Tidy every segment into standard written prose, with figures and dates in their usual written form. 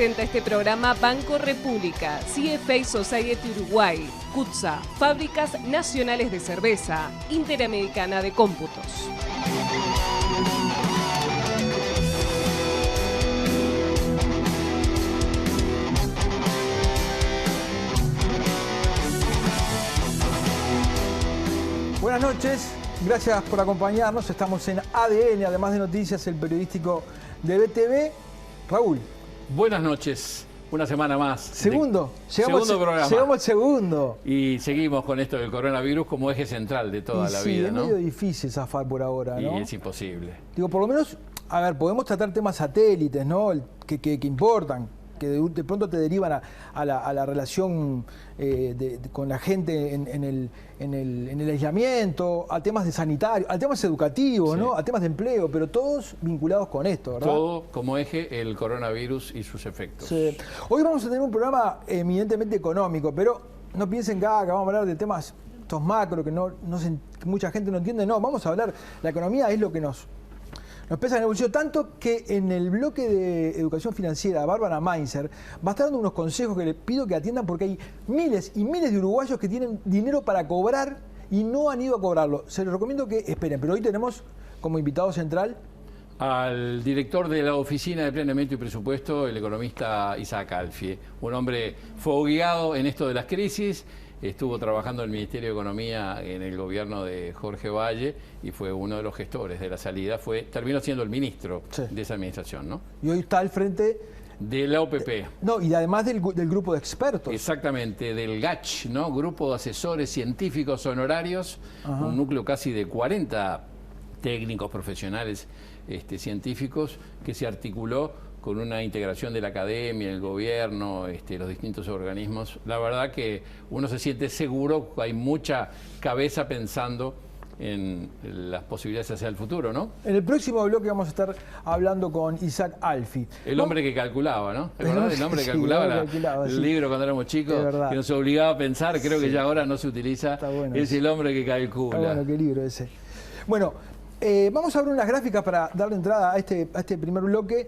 Presenta este programa Banco República, CFA Society Uruguay, CUTSA, Fábricas Nacionales de Cerveza, Interamericana de Cómputos. Buenas noches, gracias por acompañarnos. Estamos en ADN, además de noticias, el periodístico de BTV. Raúl. Buenas noches, una semana más. Segundo programa. Llegamos al segundo. Y seguimos con esto del coronavirus como eje central de toda la vida, ¿no? Es medio difícil zafar por ahora, ¿no? Y es imposible. Digo, por lo menos, a ver, podemos tratar temas satélites, ¿no? Que importan, que de pronto te derivan a la relación con la gente en el aislamiento, a temas de sanitario, a temas educativos, sí, ¿no? A temas de empleo, pero todos vinculados con esto, ¿verdad? Todo como eje el coronavirus y sus efectos. Sí. Hoy vamos a tener un programa eminentemente económico, pero no piensen que vamos a hablar de temas estos macro que mucha gente no entiende. No, vamos a hablar, la economía es lo que nos pesa en el bolsillo, tanto que en el bloque de educación financiera, Bárbara Mainzer va a estar dando unos consejos que le pido que atiendan porque hay miles y miles de uruguayos que tienen dinero para cobrar y no han ido a cobrarlo. Se les recomiendo que esperen, pero hoy tenemos como invitado central al director de la Oficina de Planeamiento y Presupuesto, el economista Isaac Alfie, un hombre fogueado en esto de las crisis. Estuvo trabajando en el Ministerio de Economía en el gobierno de Jorge Valle y fue uno de los gestores de la salida. Terminó siendo el ministro, sí, de esa administración, ¿no? Y hoy está al frente de la OPP. Y además del grupo de expertos. Exactamente, del GACH, ¿no? Grupo de Asesores Científicos Honorarios, ajá, un núcleo casi de 40 técnicos profesionales científicos que se articuló con una integración de la academia, el gobierno, los distintos organismos. La verdad que uno se siente seguro, hay mucha cabeza pensando en las posibilidades hacia el futuro, ¿no? En el próximo bloque vamos a estar hablando con Isaac Alfie. El hombre que calculaba, ¿no? ¿Te acordás del hombre que calculaba? El libro cuando éramos chicos, que nos obligaba a pensar, creo que ya ahora no se utiliza. Bueno, es el hombre que calcula. Está bueno, qué libro ese. Bueno, vamos a ver unas gráficas para darle entrada a este primer bloque,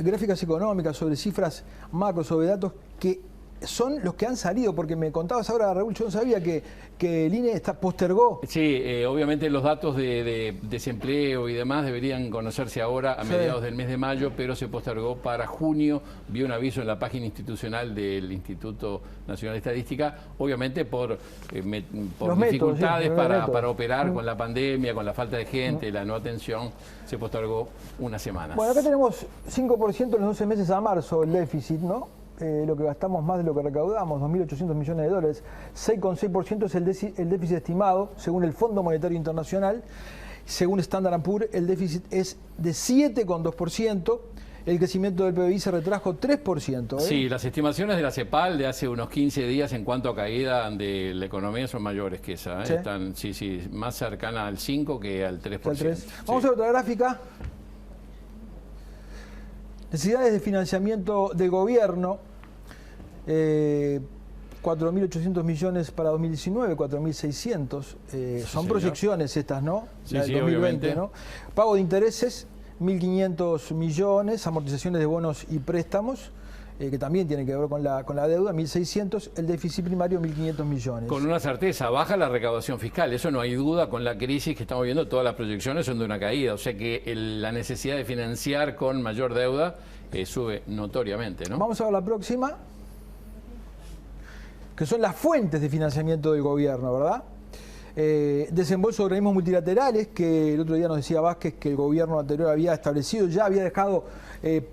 gráficas económicas sobre cifras macro, sobre datos que son los que han salido, porque me contabas ahora, Raúl, yo no sabía que el INE postergó. Sí, obviamente los datos de desempleo y demás deberían conocerse ahora a mediados del mes de mayo, pero se postergó para junio. Vi un aviso en la página institucional del Instituto Nacional de Estadística, obviamente por dificultades para operar con la pandemia, con la falta de gente, la no atención, se postergó unas semanas. Bueno, acá tenemos 5% en los 12 meses a marzo el déficit, ¿no? Lo que gastamos más de lo que recaudamos, 2.800 millones de dólares. 6,6% es el déficit estimado, según el Fondo Monetario Internacional. Según Standard & Poor's, el déficit es de 7,2%. El crecimiento del PBI se retrajo 3%. Sí, las estimaciones de la CEPAL de hace unos 15 días en cuanto a caída de la economía son mayores que esa. ¿Sí? Están más cercana al 5 que al 3%. Vamos a ver otra gráfica. Necesidades de financiamiento del gobierno, 4.800 millones para 2019, 4.600. Son proyecciones estas, ¿no? Sí, del 2020, obviamente, ¿no? Pago de intereses, 1.500 millones, amortizaciones de bonos y préstamos, que también tienen que ver con la deuda, 1.600, el déficit primario, 1.500 millones. Con una certeza, baja la recaudación fiscal, eso no hay duda, con la crisis que estamos viendo, todas las proyecciones son de una caída, o sea que la necesidad de financiar con mayor deuda sube notoriamente, ¿no? Vamos a ver la próxima, que son las fuentes de financiamiento del gobierno, ¿verdad? Desembolso de organismos multilaterales, que el otro día nos decía Vázquez que el gobierno anterior había establecido, ya había dejado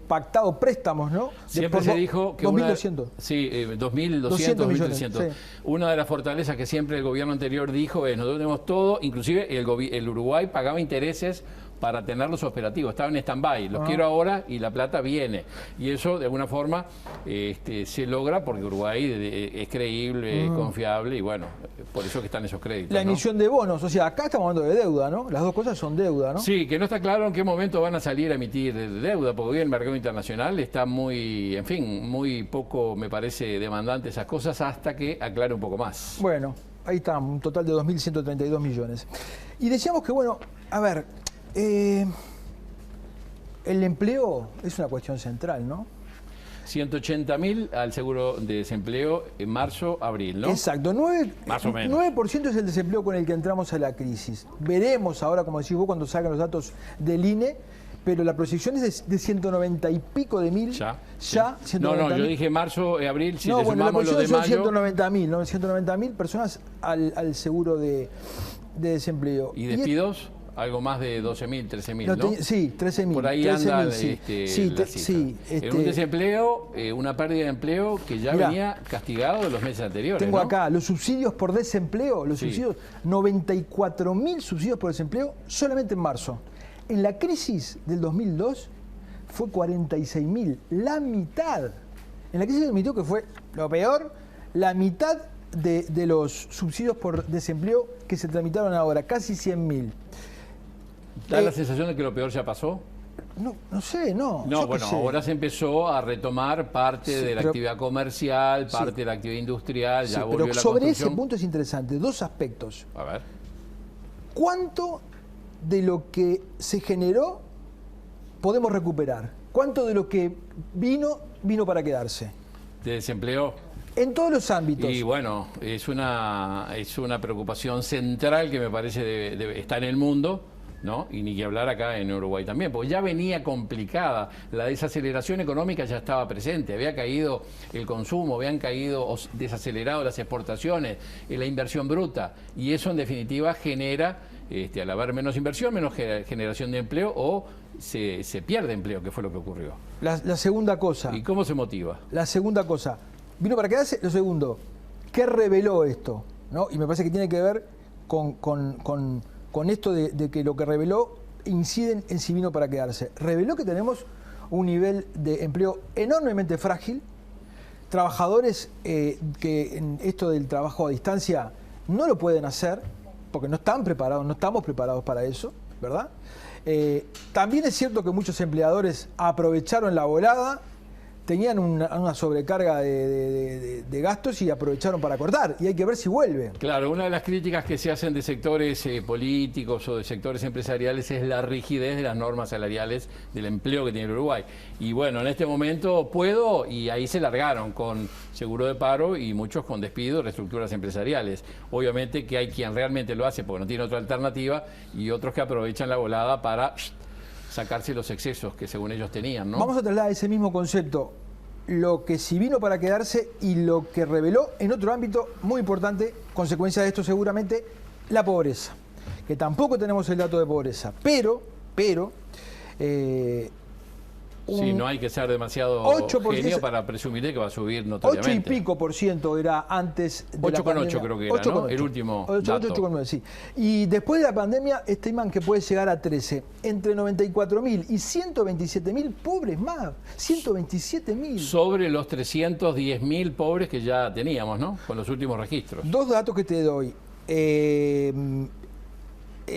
pactado préstamos, ¿no? Siempre se dijo que 2.200. Sí, 2.200, 2.300. Sí. Una de las fortalezas que siempre el gobierno anterior dijo es, nosotros tenemos todo, inclusive el Uruguay pagaba intereses para tenerlos operativos, estaba en stand-by, los quiero ahora y la plata viene. Y eso de alguna forma se logra porque Uruguay es creíble, confiable y bueno, por eso que están esos créditos. La emisión de bonos, o sea, acá estamos hablando de deuda, ¿no? Las dos cosas son deuda, ¿no? Sí, que no está claro en qué momento van a salir a emitir deuda, porque hoy el mercado internacional está muy, en fin, muy poco, me parece, demandante esas cosas hasta que aclare un poco más. Bueno, ahí está, un total de 2.132 millones. Y decíamos que, bueno, a ver, el empleo es una cuestión central, ¿no? 180.000 al seguro de desempleo en marzo, abril, ¿no? Exacto, Más o menos. 9% es el desempleo con el que entramos a la crisis. Veremos ahora, como decís vos, cuando salgan los datos del INE, pero la proyección es de 190 y pico de mil. Ya. Sí. No, yo dije marzo, abril, si no, le bueno, la sumamos lo de proyección son mayo. 190.000, ¿no? 190.000 personas al seguro de desempleo. ¿Y despidos? Algo más de 12.000, 13.000, ¿no? Sí, 13.000. Por ahí 13.000, anda sí. la cifra. En un desempleo, una pérdida de empleo que ya venía castigado de los meses anteriores. Tengo ¿no? acá los subsidios por desempleo, subsidios, 94.000 subsidios por desempleo solamente en marzo. En la crisis del 2002 fue 46.000, la mitad. En la crisis del 2002, que fue lo peor, la mitad de los subsidios por desempleo que se tramitaron ahora, casi 100.000. ¿Da la sensación de que lo peor ya pasó? No sé, no. No, bueno, ahora se empezó a retomar parte de la actividad comercial, parte de la actividad industrial, ya volvió pero la sobre construcción. ese punto es interesante, dos aspectos. A ver. ¿Cuánto de lo que se generó podemos recuperar? ¿Cuánto de lo que vino para quedarse? ¿De desempleo? En todos los ámbitos. Y bueno, es una preocupación central que me parece está en el mundo, ¿no? Y ni que hablar acá en Uruguay también, porque ya venía complicada, la desaceleración económica ya estaba presente, había caído el consumo, habían caído o desacelerado las exportaciones, la inversión bruta, y eso en definitiva genera, al haber menos inversión, menos generación de empleo o se pierde empleo, que fue lo que ocurrió. La segunda cosa. ¿Y cómo se motiva? La segunda cosa. Vino para quedarse. Lo segundo, ¿qué reveló esto? ¿No? Y me parece que tiene que ver con esto de que lo que reveló inciden en si vino para quedarse. Reveló que tenemos un nivel de empleo enormemente frágil, trabajadores que en esto del trabajo a distancia no lo pueden hacer porque no están preparados, no estamos preparados para eso, ¿verdad? También es cierto que muchos empleadores aprovecharon la volada, tenían una sobrecarga de gastos y aprovecharon para cortar, y hay que ver si vuelve. Claro, una de las críticas que se hacen de sectores políticos o de sectores empresariales es la rigidez de las normas salariales del empleo que tiene el Uruguay. Y bueno, en este momento y ahí se largaron con seguro de paro y muchos con despido, reestructuras empresariales. Obviamente que hay quien realmente lo hace porque no tiene otra alternativa y otros que aprovechan la volada para sacarse los excesos que según ellos tenían, ¿no? Vamos a trasladar ese mismo concepto, lo que sí vino para quedarse y lo que reveló en otro ámbito muy importante, consecuencia de esto seguramente, la pobreza, que tampoco tenemos el dato de pobreza, pero sí, no hay que ser demasiado 8%, genio para presumir que va a subir notoriamente. 8 y pico por ciento era antes de la pandemia. 8,8 creo que era, ¿no? El último 8,9, sí. Y después de la pandemia estiman que puede llegar a 13. Entre 94.000 y 127.000 pobres más. 127.000. Sobre los 310.000 pobres que ya teníamos, ¿no? Con los últimos registros. Dos datos que te doy.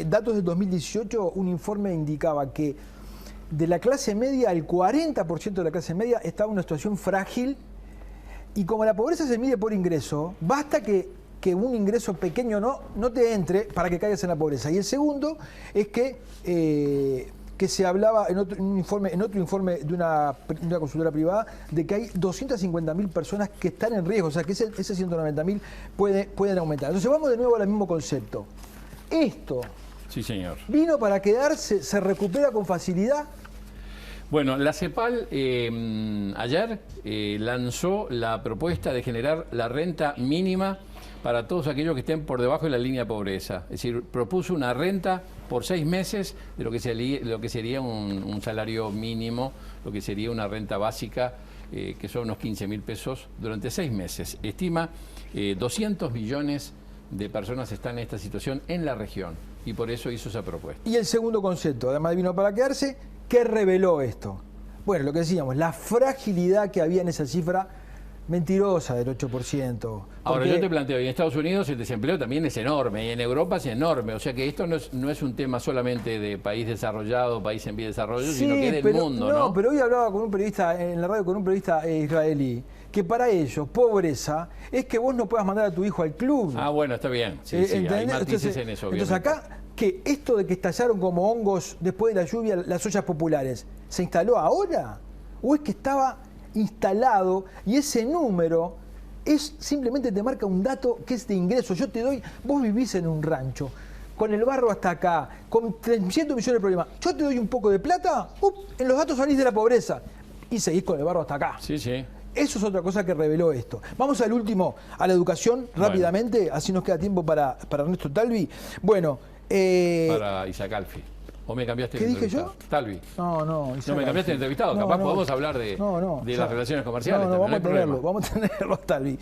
Datos del 2018, un informe indicaba que de la clase media, el 40% de la clase media estaba en una situación frágil, y como la pobreza se mide por ingreso, basta que un ingreso pequeño no te entre para que caigas en la pobreza. Y el segundo es que se hablaba en otro informe de una consultora privada de que hay 250.000 personas que están en riesgo, o sea que ese 190.000 pueden aumentar. Entonces vamos de nuevo al mismo concepto. Esto sí, señor. ¿Vino para quedarse? ¿Se recupera con facilidad? Bueno, la CEPAL ayer lanzó la propuesta de generar la renta mínima para todos aquellos que estén por debajo de la línea de pobreza. Es decir, propuso una renta por 6 meses de lo que sería un salario mínimo, lo que sería una renta básica, que son unos 15.000 pesos durante 6 meses. Estima 200 millones de personas están en esta situación en la región, y por eso hizo esa propuesta. Y el segundo concepto, además vino para quedarse, ¿qué reveló esto? Bueno, lo que decíamos, la fragilidad que había en esa cifra mentirosa del 8%. Ahora yo te planteo, y en Estados Unidos el desempleo también es enorme, y en Europa es enorme, o sea que esto no es un tema solamente de país desarrollado, país en vía de desarrollo, sí, sino que es del mundo, ¿no? Pero hoy hablaba con un periodista en la radio, con un periodista israelí, que para ellos pobreza es que vos no puedas mandar a tu hijo al club. Ah, bueno, está bien. Sí, hay matices en eso. Entonces acá, que esto de que estallaron como hongos después de la lluvia las ollas populares, ¿se instaló ahora? ¿O es que estaba instalado y ese número simplemente te marca un dato que es de ingreso. Yo te doy, vos vivís en un rancho, con el barro hasta acá, con 300 millones de problemas. Yo te doy un poco de plata, en los datos salís de la pobreza y seguís con el barro hasta acá. Sí, sí. Eso es otra cosa que reveló esto. Vamos al último, a la educación, rápidamente, así nos queda tiempo para Ernesto Talvi. Bueno, para Isaac Alfi. ¿O me cambiaste ¿qué de dije entrevistado? yo? Talvi. No, No me cambiaste de entrevistado. Capaz podemos hablar de las relaciones comerciales. No, también, vamos a tenerlo, Talvi.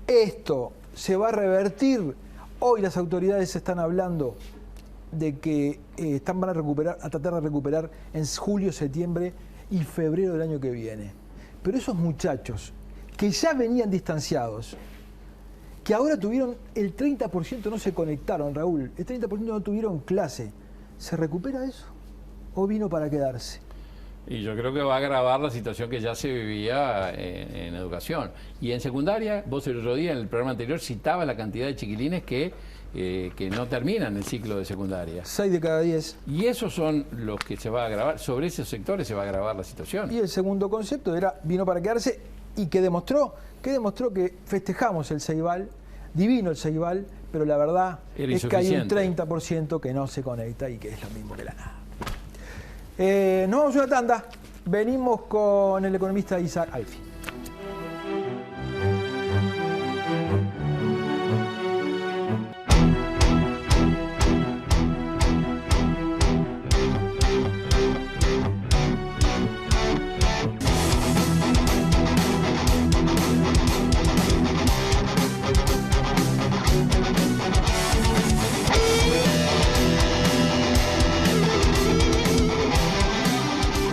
Esto se va a revertir. Hoy las autoridades están hablando de que van a tratar de recuperar en julio, septiembre y febrero del año que viene. Pero esos muchachos que ya venían distanciados, que ahora tuvieron el 30% no se conectaron, Raúl, el 30% no tuvieron clase, ¿se recupera eso? ¿O vino para quedarse? Y yo creo que va a agravar la situación que ya se vivía en educación. Y en secundaria, vos el otro día en el programa anterior citaba la cantidad de chiquilines que no terminan el ciclo de secundaria. 6 de cada 10. Y esos son los que se va a agravar, sobre esos sectores se va a agravar la situación. Y el segundo concepto era, vino para quedarse, y que demostró que festejamos el Ceibal, divino el Ceibal, pero la verdad es que hay un 30% que no se conecta y que es lo mismo que la nada. Nos vamos a una tanda, venimos con el economista Isaac Alfi.